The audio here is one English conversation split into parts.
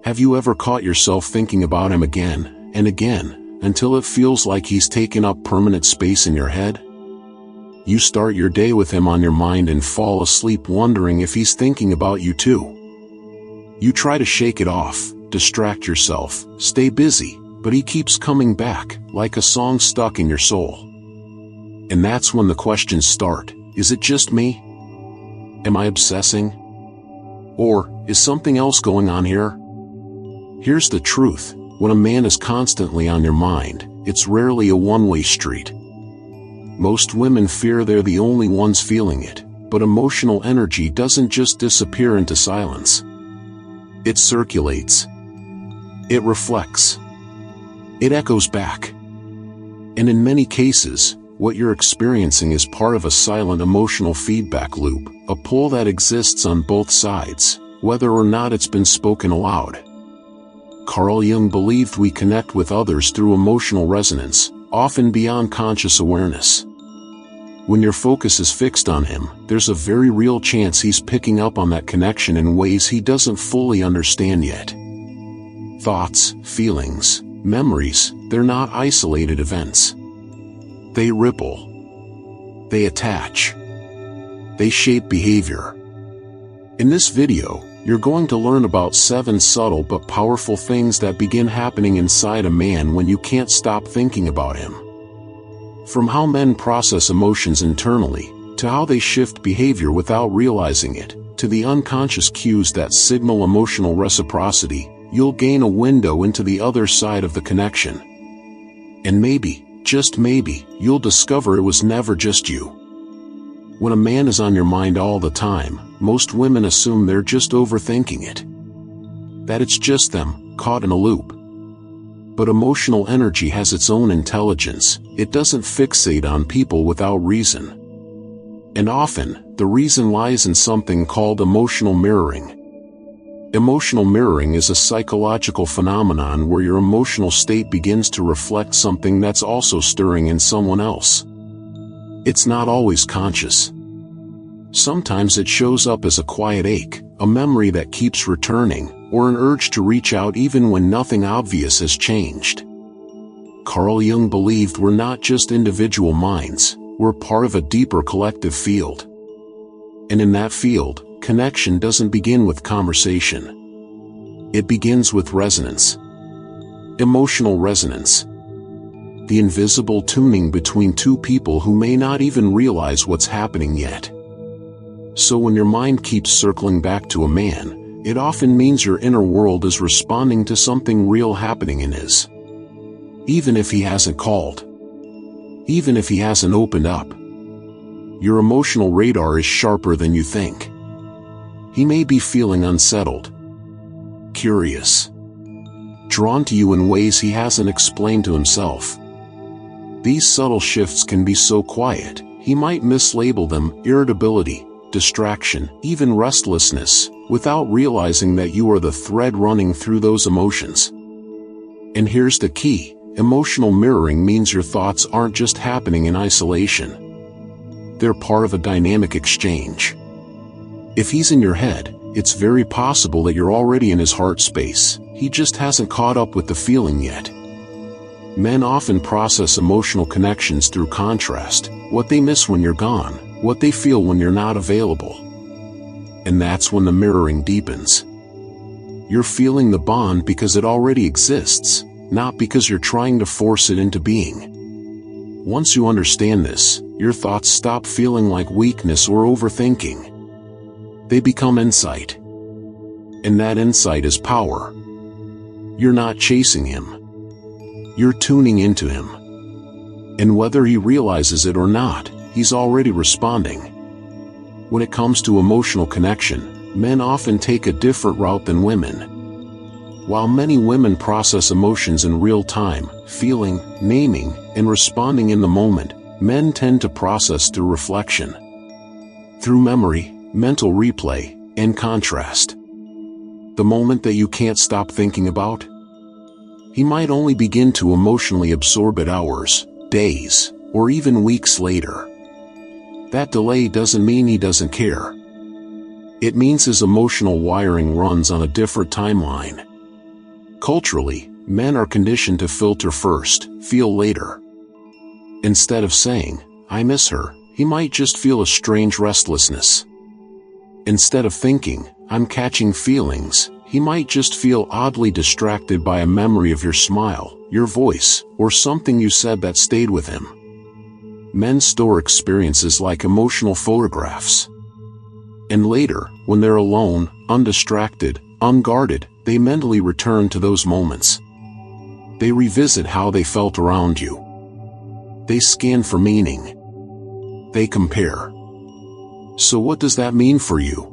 Have you ever caught yourself thinking about him again and again, until it feels like he's taken up permanent space in your head? You start your day with him on your mind and fall asleep wondering if he's thinking about you too. You try to shake it off, distract yourself, stay busy, but he keeps coming back, like a song stuck in your soul. And that's when the questions start. Is it just me? Am I obsessing? Or is something else going on here? Here's the truth. When a man is constantly on your mind, it's rarely a one-way street. Most women fear they're the only ones feeling it, but emotional energy doesn't just disappear into silence. It circulates. It reflects. It echoes back. And in many cases, what you're experiencing is part of a silent emotional feedback loop, a pull that exists on both sides, whether or not it's been spoken aloud. Carl Jung believed we connect with others through emotional resonance, often beyond conscious awareness. When your focus is fixed on him, there's a very real chance he's picking up on that connection in ways he doesn't fully understand yet. Thoughts, feelings, memories, they're not isolated events. They ripple. They attach. They shape behavior. In this video, you're going to learn about 7 subtle but powerful things that begin happening inside a man when you can't stop thinking about him. From how men process emotions internally, to how they shift behavior without realizing it, to the unconscious cues that signal emotional reciprocity, you'll gain a window into the other side of the connection. And maybe, just maybe, you'll discover it was never just you. When a man is on your mind all the time, most women assume they're just overthinking it. That it's just them, caught in a loop. But emotional energy has its own intelligence. It doesn't fixate on people without reason. And often, the reason lies in something called emotional mirroring. Emotional mirroring is a psychological phenomenon where your emotional state begins to reflect something that's also stirring in someone else. It's not always conscious. Sometimes it shows up as a quiet ache, a memory that keeps returning, or an urge to reach out even when nothing obvious has changed. Carl Jung believed we're not just individual minds, we're part of a deeper collective field. And in that field, connection doesn't begin with conversation. It begins with resonance. Emotional resonance. The invisible tuning between two people who may not even realize what's happening yet. So when your mind keeps circling back to a man, it often means your inner world is responding to something real happening in his. Even if he hasn't called. Even if he hasn't opened up. Your emotional radar is sharper than you think. He may be feeling unsettled. Curious. Drawn to you in ways he hasn't explained to himself. These subtle shifts can be so quiet, he might mislabel them irritability, distraction, even restlessness, without realizing that you are the thread running through those emotions. And here's the key, emotional mirroring means your thoughts aren't just happening in isolation. They're part of a dynamic exchange. If he's in your head, it's very possible that you're already in his heart space, he just hasn't caught up with the feeling yet. Men often process emotional connections through contrast, what they miss when you're gone, what they feel when you're not available. And that's when the mirroring deepens. You're feeling the bond because it already exists, not because you're trying to force it into being. Once you understand this, your thoughts stop feeling like weakness or overthinking. They become insight. And that insight is power. You're not chasing him. You're tuning into him. And whether he realizes it or not, he's already responding. When it comes to emotional connection, men often take a different route than women. While many women process emotions in real time, feeling, naming, and responding in the moment, men tend to process through reflection. Through memory, mental replay, and contrast. The moment that you can't stop thinking about? He might only begin to emotionally absorb it hours, days, or even weeks later. That delay doesn't mean he doesn't care. It means his emotional wiring runs on a different timeline. Culturally, men are conditioned to filter first, feel later. Instead of saying, "I miss her," he might just feel a strange restlessness. Instead of thinking, "I'm catching feelings," he might just feel oddly distracted by a memory of your smile, your voice, or something you said that stayed with him. Men store experiences like emotional photographs. And later, when they're alone, undistracted, unguarded, they mentally return to those moments. They revisit how they felt around you. They scan for meaning. They compare. So what does that mean for you?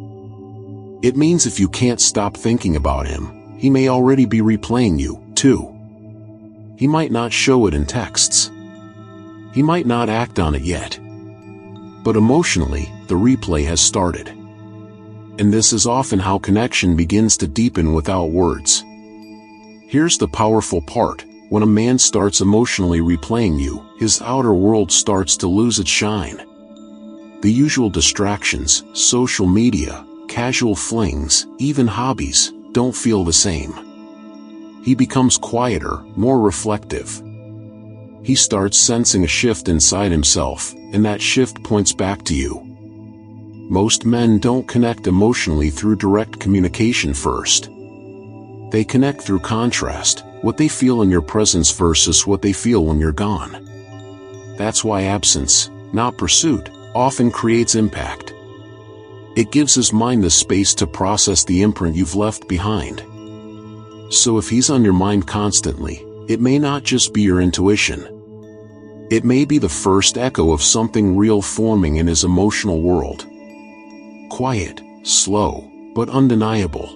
It means if you can't stop thinking about him, he may already be replaying you, too. He might not show it in texts. He might not act on it yet. But emotionally, the replay has started. And this is often how connection begins to deepen without words. Here's the powerful part: when a man starts emotionally replaying you, his outer world starts to lose its shine. The usual distractions, social media, casual flings, even hobbies, don't feel the same. He becomes quieter, more reflective. He starts sensing a shift inside himself, and that shift points back to you. Most men don't connect emotionally through direct communication first. They connect through contrast, what they feel in your presence versus what they feel when you're gone. That's why absence, not pursuit, often creates impact. It gives his mind the space to process the imprint you've left behind. So if he's on your mind constantly, it may not just be your intuition. It may be the first echo of something real forming in his emotional world. Quiet, slow, but undeniable.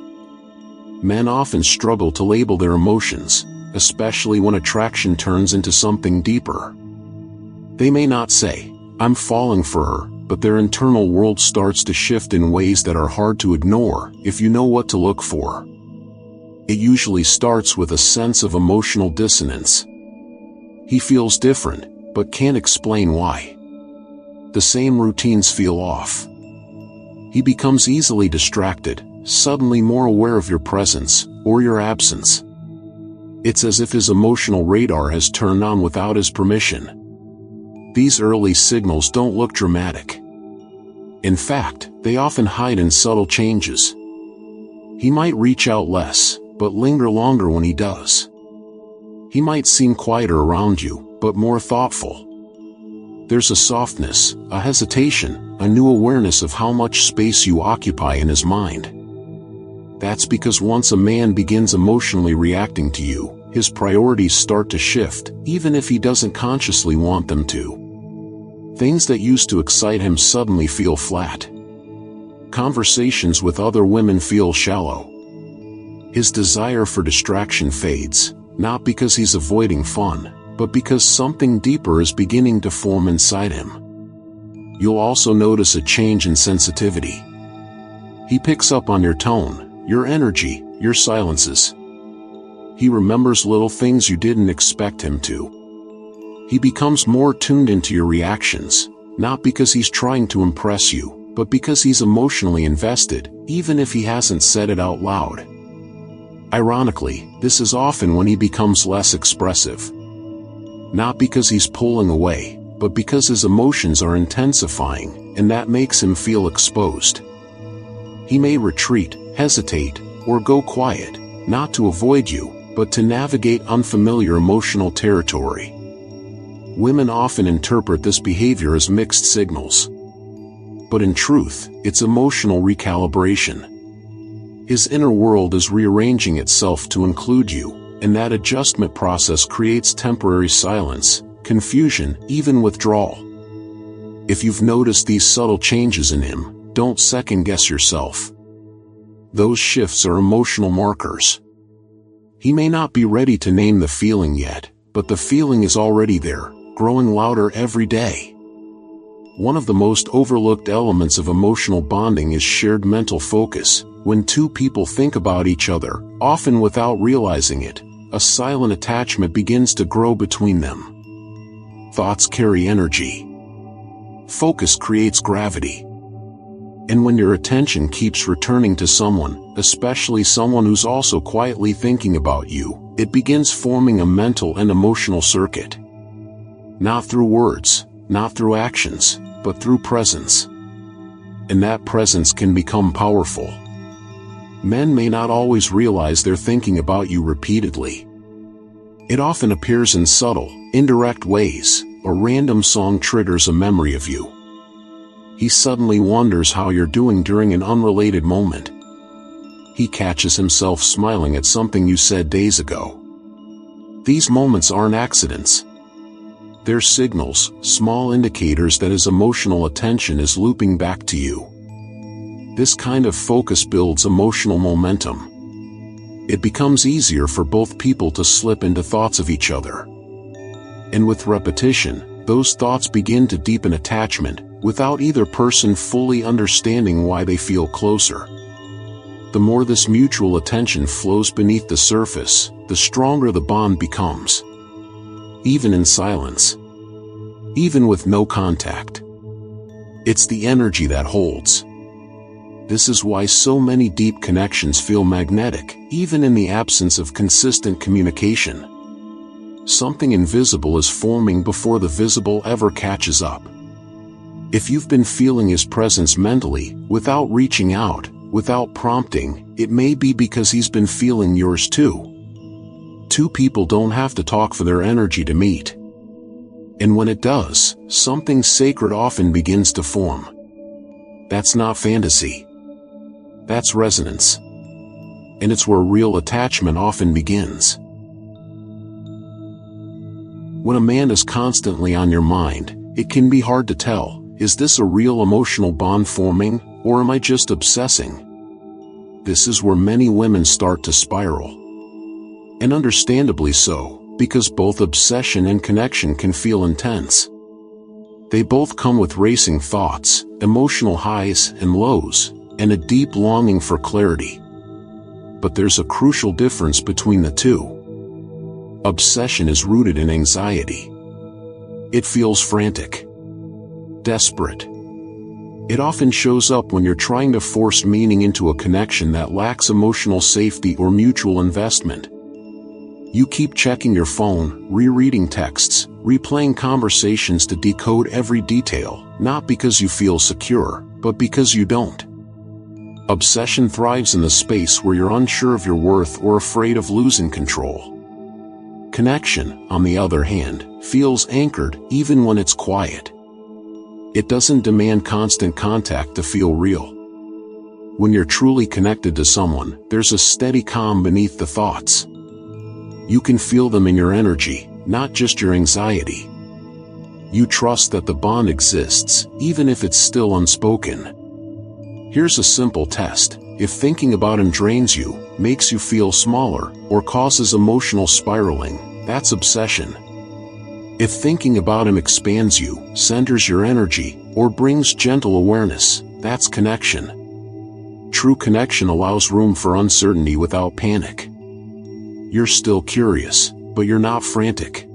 Men often struggle to label their emotions, especially when attraction turns into something deeper. They may not say, "I'm falling for her," but their internal world starts to shift in ways that are hard to ignore if you know what to look for. It usually starts with a sense of emotional dissonance. He feels different, but can't explain why. The same routines feel off. He becomes easily distracted, suddenly more aware of your presence, or your absence. It's as if his emotional radar has turned on without his permission. These early signals don't look dramatic. In fact, they often hide in subtle changes. He might reach out less, but linger longer when he does. He might seem quieter around you, but more thoughtful. There's a softness, a hesitation, a new awareness of how much space you occupy in his mind. That's because once a man begins emotionally reacting to you, his priorities start to shift, even if he doesn't consciously want them to. Things that used to excite him suddenly feel flat. Conversations with other women feel shallow. His desire for distraction fades, not because he's avoiding fun, but because something deeper is beginning to form inside him. You'll also notice a change in sensitivity. He picks up on your tone, your energy, your silences. He remembers little things you didn't expect him to. He becomes more tuned into your reactions, not because he's trying to impress you, but because he's emotionally invested, even if he hasn't said it out loud. Ironically, this is often when he becomes less expressive. Not because he's pulling away, but because his emotions are intensifying, and that makes him feel exposed. He may retreat, hesitate, or go quiet, not to avoid you, but to navigate unfamiliar emotional territory. Women often interpret this behavior as mixed signals. But in truth, it's emotional recalibration. His inner world is rearranging itself to include you, and that adjustment process creates temporary silence, confusion, even withdrawal. If you've noticed these subtle changes in him, don't second-guess yourself. Those shifts are emotional markers. He may not be ready to name the feeling yet, but the feeling is already there, growing louder every day. One of the most overlooked elements of emotional bonding is shared mental focus. When two people think about each other, often without realizing it, a silent attachment begins to grow between them. Thoughts carry energy. Focus creates gravity. And when your attention keeps returning to someone, especially someone who's also quietly thinking about you, it begins forming a mental and emotional circuit. Not through words, not through actions, but through presence. And that presence can become powerful. Men may not always realize they're thinking about you repeatedly. It often appears in subtle, indirect ways. A random song triggers a memory of you. He suddenly wonders how you're doing during an unrelated moment. He catches himself smiling at something you said days ago. These moments aren't accidents. They're signals, small indicators that his emotional attention is looping back to you. This kind of focus builds emotional momentum. It becomes easier for both people to slip into thoughts of each other. And with repetition, those thoughts begin to deepen attachment, without either person fully understanding why they feel closer. The more this mutual attention flows beneath the surface, the stronger the bond becomes. Even in silence. Even with no contact. It's the energy that holds. This is why so many deep connections feel magnetic, even in the absence of consistent communication. Something invisible is forming before the visible ever catches up. If you've been feeling his presence mentally, without reaching out, without prompting, it may be because he's been feeling yours too. Two people don't have to talk for their energy to meet. And when it does, something sacred often begins to form. That's not fantasy. That's resonance. And it's where real attachment often begins. When a man is constantly on your mind, it can be hard to tell, is this a real emotional bond forming, or am I just obsessing? This is where many women start to spiral. And understandably so, because both obsession and connection can feel intense. They both come with racing thoughts, emotional highs and lows, and a deep longing for clarity. But there's a crucial difference between the two. Obsession is rooted in anxiety. It feels frantic, desperate. It often shows up when you're trying to force meaning into a connection that lacks emotional safety or mutual investment. You keep checking your phone, rereading texts, replaying conversations to decode every detail, not because you feel secure, but because you don't. Obsession thrives in the space where you're unsure of your worth or afraid of losing control. Connection, on the other hand, feels anchored even when it's quiet. It doesn't demand constant contact to feel real. When you're truly connected to someone, there's a steady calm beneath the thoughts. You can feel them in your energy, not just your anxiety. You trust that the bond exists, even if it's still unspoken. Here's a simple test. If thinking about him drains you, makes you feel smaller, or causes emotional spiraling, that's obsession. If thinking about him expands you, centers your energy, or brings gentle awareness, that's connection. True connection allows room for uncertainty without panic. You're still curious, but you're not frantic.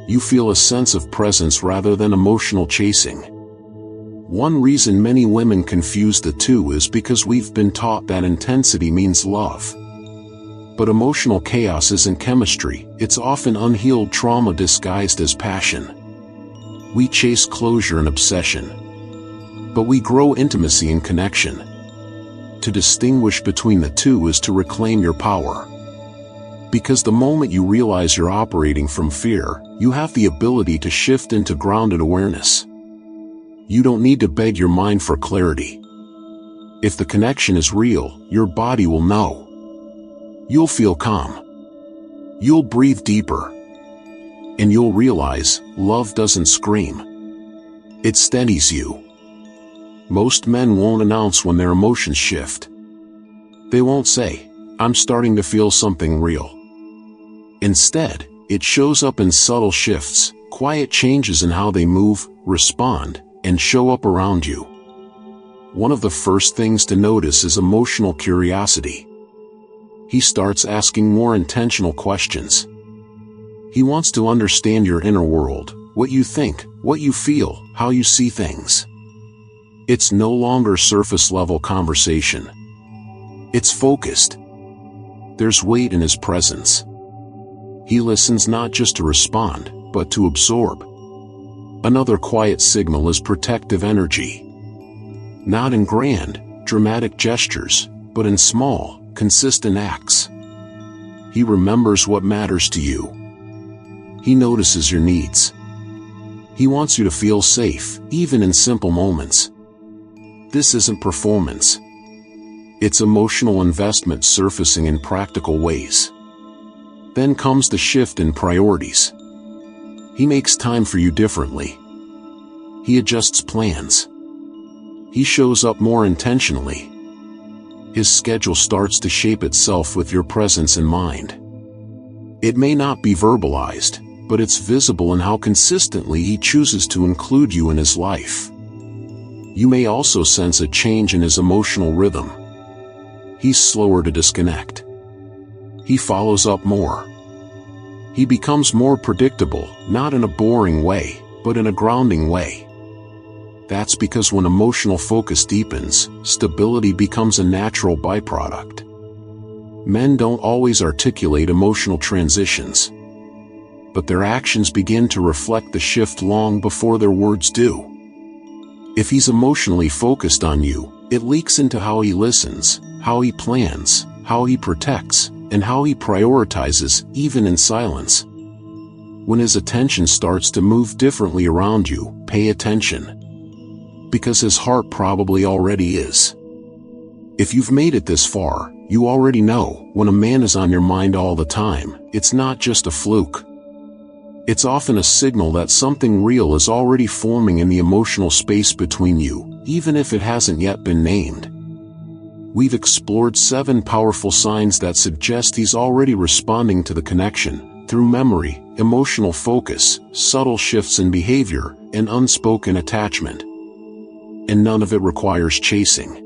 You feel a sense of presence rather than emotional chasing. One reason many women confuse the two is because we've been taught that intensity means love. But emotional chaos isn't chemistry, it's often unhealed trauma disguised as passion. We chase closure and obsession. But we grow intimacy and connection. To distinguish between the two is to reclaim your power. Because the moment you realize you're operating from fear, you have the ability to shift into grounded awareness. You don't need to beg your mind for clarity. If the connection is real, your body will know. You'll feel calm. You'll breathe deeper. And you'll realize, love doesn't scream. It steadies you. Most men won't announce when their emotions shift. They won't say, I'm starting to feel something real. Instead, it shows up in subtle shifts, quiet changes in how they move, respond, and show up around you. One of the first things to notice is emotional curiosity. He starts asking more intentional questions. He wants to understand your inner world, what you think, what you feel, how you see things. It's no longer surface-level conversation. It's focused. There's weight in his presence. He listens not just to respond, but to absorb. Another quiet signal is protective energy. Not in grand, dramatic gestures, but in small, consistent acts. He remembers what matters to you. He notices your needs. He wants you to feel safe, even in simple moments. This isn't performance. It's emotional investment surfacing in practical ways. Then comes the shift in priorities. He makes time for you differently. He adjusts plans. He shows up more intentionally. His schedule starts to shape itself with your presence in mind. It may not be verbalized, but it's visible in how consistently he chooses to include you in his life. You may also sense a change in his emotional rhythm. He's slower to disconnect. He follows up more. He becomes more predictable, not in a boring way, but in a grounding way. That's because when emotional focus deepens, stability becomes a natural byproduct. Men don't always articulate emotional transitions, but their actions begin to reflect the shift long before their words do. If he's emotionally focused on you, it leaks into how he listens, how he plans, how he protects, and how he prioritizes, even in silence. When his attention starts to move differently around you, pay attention. Because his heart probably already is. If you've made it this far, you already know, when a man is on your mind all the time, it's not just a fluke. It's often a signal that something real is already forming in the emotional space between you, even if it hasn't yet been named. We've explored 7 powerful signs that suggest he's already responding to the connection, through memory, emotional focus, subtle shifts in behavior, and unspoken attachment. And none of it requires chasing.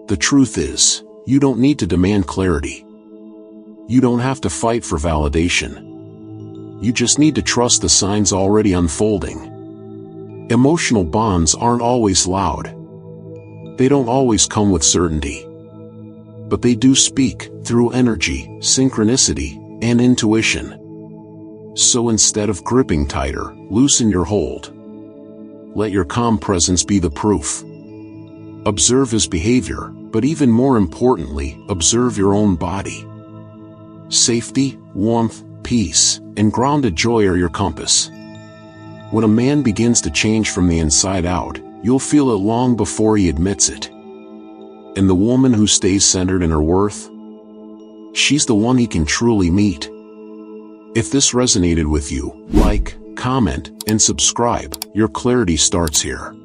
The truth is, you don't need to demand clarity. You don't have to fight for validation. You just need to trust the signs already unfolding. Emotional bonds aren't always loud. They don't always come with certainty. But they do speak, through energy, synchronicity, and intuition. So instead of gripping tighter, loosen your hold. Let your calm presence be the proof. Observe his behavior, but even more importantly, observe your own body. Safety, warmth, peace, and grounded joy are your compass. When a man begins to change from the inside out, you'll feel it long before he admits it. And the woman who stays centered in her worth? She's the one he can truly meet. If this resonated with you, like, comment, and subscribe. Your clarity starts here.